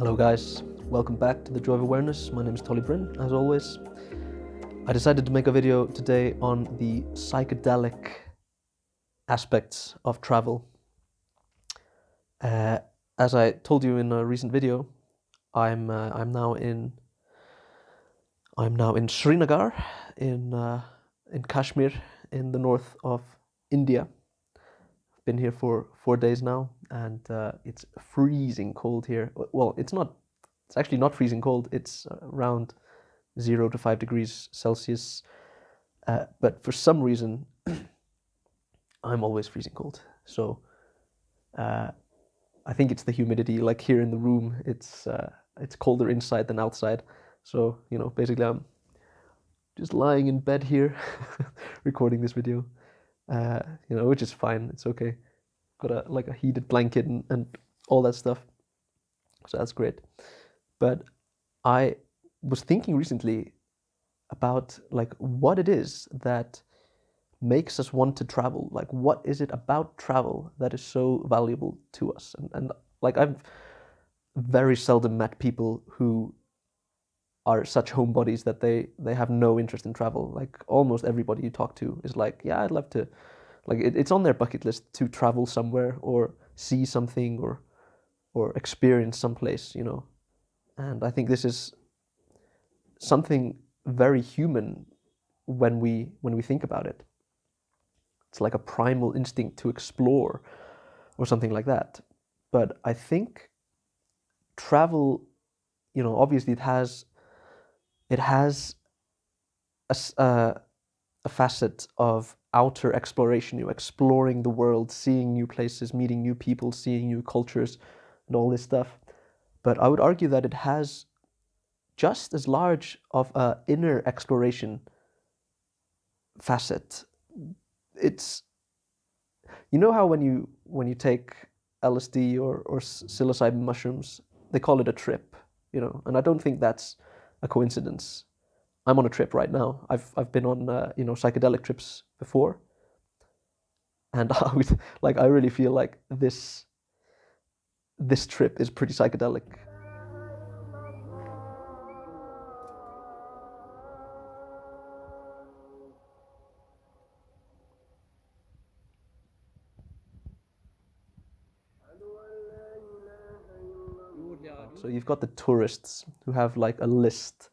Hello guys, welcome back to The Joy of Awareness. My name is Tolly Bryn, as always. I decided to make a video today on the psychedelic aspects of travel. As I told you in a recent video, I'm now in Srinagar in Kashmir in the north of India. I've been here for 4 days now, and it's freezing cold here. Well, it's not. It's actually not freezing cold. It's around 0 to 5 degrees Celsius. But for some reason, I'm always freezing cold. So I think it's the humidity. Like here in the room, it's colder inside than outside. So basically, I'm just lying in bed here, recording this video. Which is fine. It's okay. Got a heated blanket and all that stuff. So that's great. But I was thinking recently about like what it is that makes us want to travel. Like what is it about travel that is so valuable to us? And like I've very seldom met people who are such homebodies that they have no interest in travel. Like almost everybody you talk to is like, yeah, I'd love to, like it's on their bucket list to travel somewhere or see something or experience someplace, And I think this is something very human when we think about it. It's like a primal instinct to explore or something like that. But I think travel, obviously it has a facet of outer exploration, exploring the world, seeing new places, meeting new people, seeing new cultures and all this stuff. But I would argue that it has just as large of a inner exploration facet. It's how when you take LSD or psilocybin mushrooms, they call it a trip, and I don't think that's a coincidence. I'm on a trip right now. I've been on psychedelic trips before, and I really feel like this trip is pretty psychedelic. So you've got the tourists who have like a list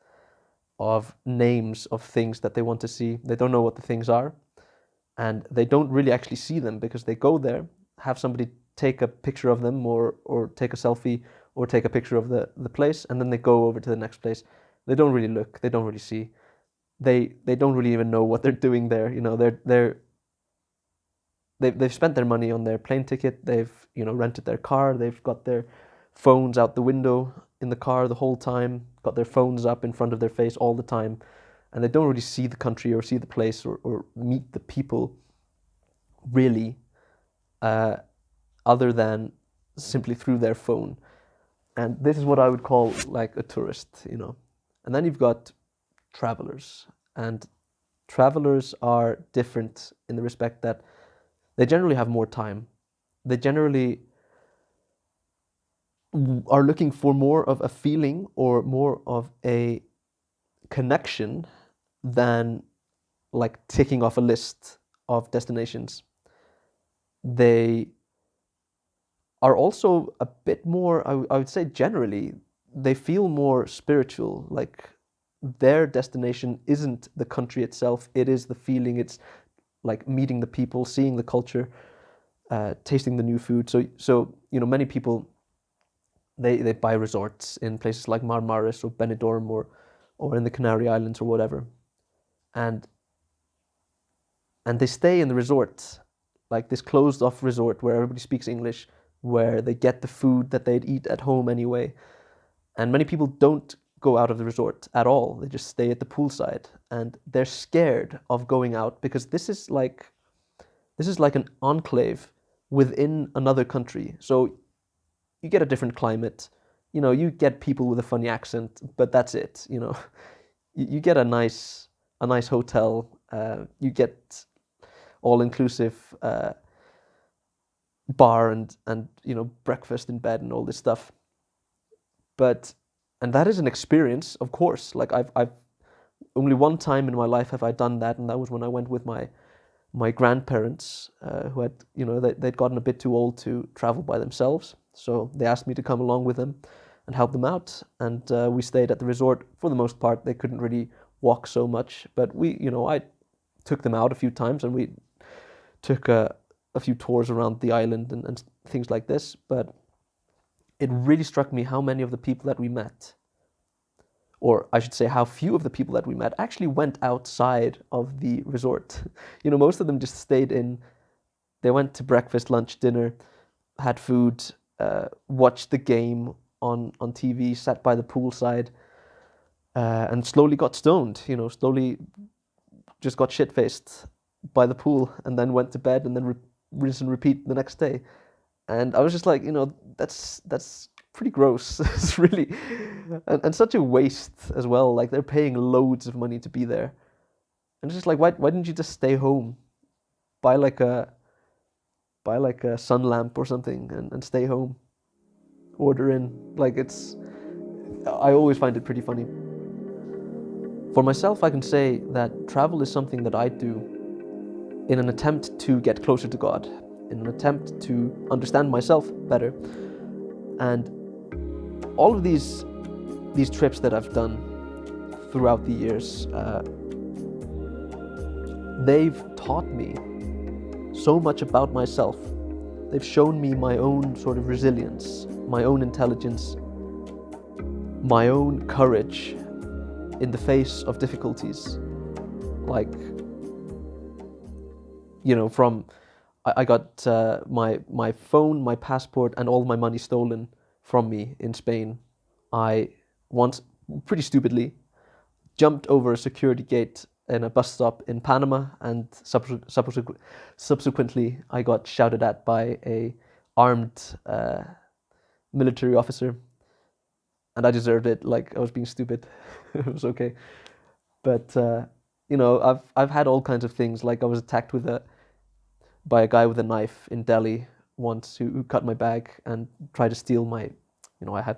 of names of things that they want to see. They don't know what the things are, and they don't really actually see them because they go there, have somebody take a picture of them or take a selfie or take a picture of the place, and then they go over to the next place. They don't really look, they don't really see. They don't really even know what they're doing there. They've spent their money on their plane ticket, they've rented their car, they've got their phones out the window in the car the whole time, got their phones up in front of their face all the time, and they don't really see the country or see the place or meet the people really, other than simply through their phone. And this is what I would call like a tourist, And then you've got travelers, and travelers are different in the respect that they generally have more time. They generally are looking for more of a feeling or more of a connection than like ticking off a list of destinations. They are also a bit more, I would say generally, they feel more spiritual. Like their destination isn't the country itself, it is the feeling. It's like meeting the people, seeing the culture, tasting the new food. So many people, they buy resorts in places like Marmaris or Benidorm or in the Canary Islands or whatever, and they stay in the resort, like this closed off resort where everybody speaks English, where they get the food that they'd eat at home anyway. And many people don't go out of the resort at all. They just stay at the poolside, and they're scared of going out because this is like an enclave within another country. So you get a different climate, you get people with a funny accent, but that's it. You get a nice hotel, you get all-inclusive bar and breakfast in bed and all this stuff. But, and that is an experience, of course. Like I've only one time in my life have I done that, and that was when I went with my grandparents, who had, they'd gotten a bit too old to travel by themselves. So they asked me to come along with them and help them out. And we stayed at the resort for the most part. They couldn't really walk so much, but I took them out a few times, and we took a few tours around the island and things like this. But it really struck me how many of the people that we met, or I should say how few of the people that we met, actually went outside of the resort. Most of them just stayed in. They went to breakfast, lunch, dinner, had food, watched the game on TV, sat by the poolside, and slowly got stoned, slowly just got shit-faced by the pool, and then went to bed, and then rinse and repeat the next day. And I was just like, that's pretty gross. It's really, and such a waste as well. Like, they're paying loads of money to be there. And it's just like, why didn't you just stay home? Buy like a sun lamp or something and stay home. Order in. Like, I always find it pretty funny. For myself, I can say that travel is something that I do in an attempt to get closer to God, in an attempt to understand myself better. And all of these trips that I've done throughout the years, they've taught me so much about myself. They've shown me my own sort of resilience, my own intelligence, my own courage in the face of difficulties. Like, I got my phone, my passport, and all my money stolen from me in Spain. I once, pretty stupidly, jumped over a security gate in a bus stop in Panama, and subsequently I got shouted at by a armed military officer, and I deserved it. Like, I was being stupid. It was okay. But I've had all kinds of things. Like, I was attacked by a guy with a knife in Delhi once, who cut my bag and tried to steal I had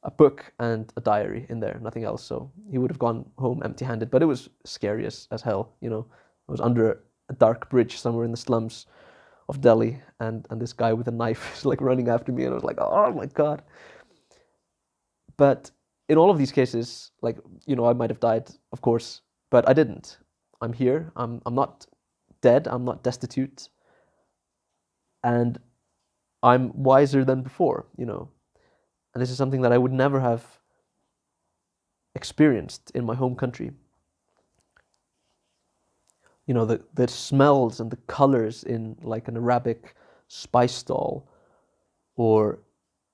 a book and a diary in there, nothing else. So he would have gone home empty-handed, but it was scary as hell. I was under a dark bridge somewhere in the slums of Delhi, and this guy with a knife is like running after me, and I was like, oh my God. But in all of these cases, like, I might have died, of course, but I didn't. I'm here. I'm not dead. I'm not destitute. And I'm wiser than before, And this is something that I would never have experienced in my home country. The smells and the colors in like an Arabic spice stall, or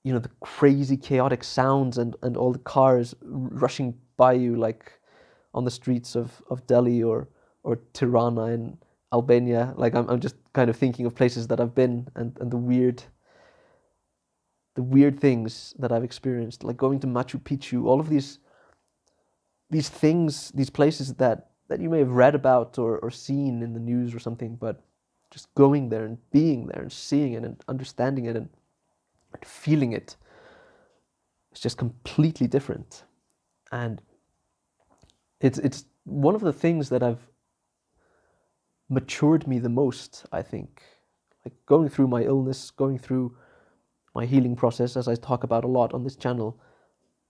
the crazy chaotic sounds and all the cars rushing by you, like on the streets of Delhi or Tirana in Albania. Like, I'm just kind of thinking of places that I've been, and the weird things that I've experienced, like going to Machu Picchu, all of these things, these places that you may have read about or seen in the news or something, but just going there and being there and seeing it and understanding it and feeling it, it's just completely different. And it's one of the things that have matured me the most, I think. Like, going through my illness, going through my healing process, as I talk about a lot on this channel,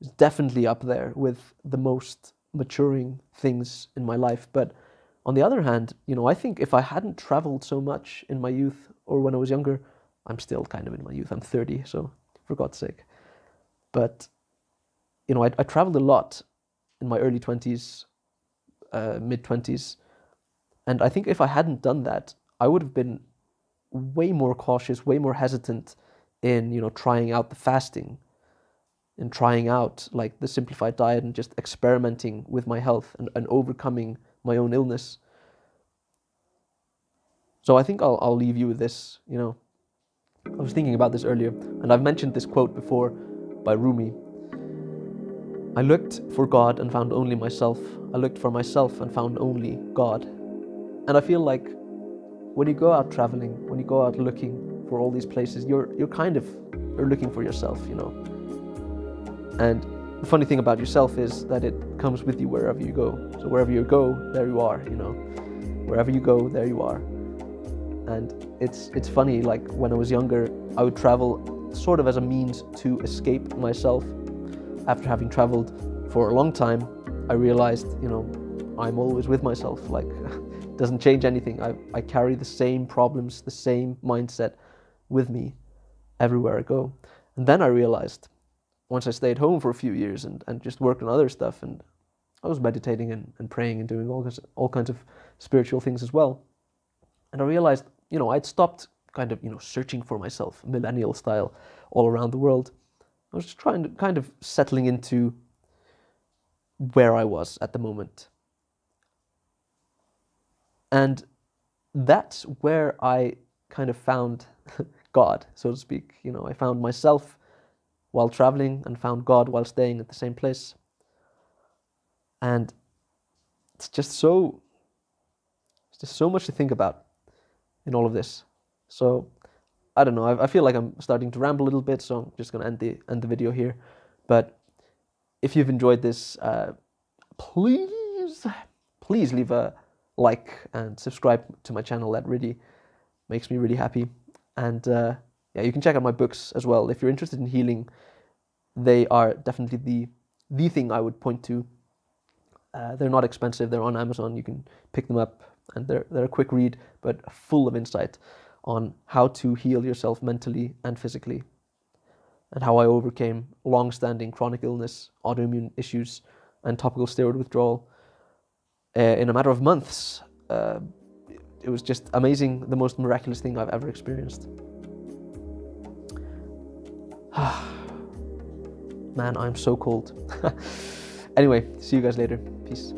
is definitely up there with the most maturing things in my life. But on the other hand, I think if I hadn't traveled so much in my youth or when I was younger, I'm still kind of in my youth. I'm 30, so for God's sake. But, I traveled a lot in my early 20s, mid 20s. And I think if I hadn't done that, I would have been way more cautious, way more hesitant in, trying out the fasting and trying out like the simplified diet and just experimenting with my health and overcoming my own illness. So I think I'll leave you with this, I was thinking about this earlier, and I've mentioned this quote before by Rumi. I looked for God and found only myself. I looked for myself and found only God. And I feel like when you go out traveling, when you go out looking for all these places, you're looking for yourself, And the funny thing about yourself is that it comes with you wherever you go. So wherever you go, there you are, you know. Wherever you go, there you are. And it's funny, like when I was younger, I would travel sort of as a means to escape myself. After having traveled for a long time, I realized, you know, I'm always with myself. Like, it doesn't change anything. I carry the same problems, the same mindset with me everywhere I go. And then I realized, once I stayed home for a few years and just worked on other stuff, and I was meditating and praying and doing all kinds of spiritual things as well. And I realized, you know, I'd stopped kind of, you know, searching for myself, millennial style, all around the world. I was just trying to kind of settling into where I was at the moment. And that's where I kind of found God, so to speak. You know, I found myself while traveling and found God while staying at the same place. And it's just so much to think about in all of this. So I don't know, I feel like I'm starting to ramble a little bit, so I'm just going to end the video here. But if you've enjoyed this, please leave a like and subscribe to my channel. That really makes me really happy. And yeah, you can check out my books as well. If you're interested in healing, they are definitely the thing I would point to. They're not expensive. They're on Amazon. You can pick them up, and they're a quick read, but full of insight on how to heal yourself mentally and physically, and how I overcame long-standing chronic illness, autoimmune issues, and topical steroid withdrawal in a matter of months. It was just amazing, the most miraculous thing I've ever experienced. Man, I'm so cold. Anyway, see you guys later. Peace.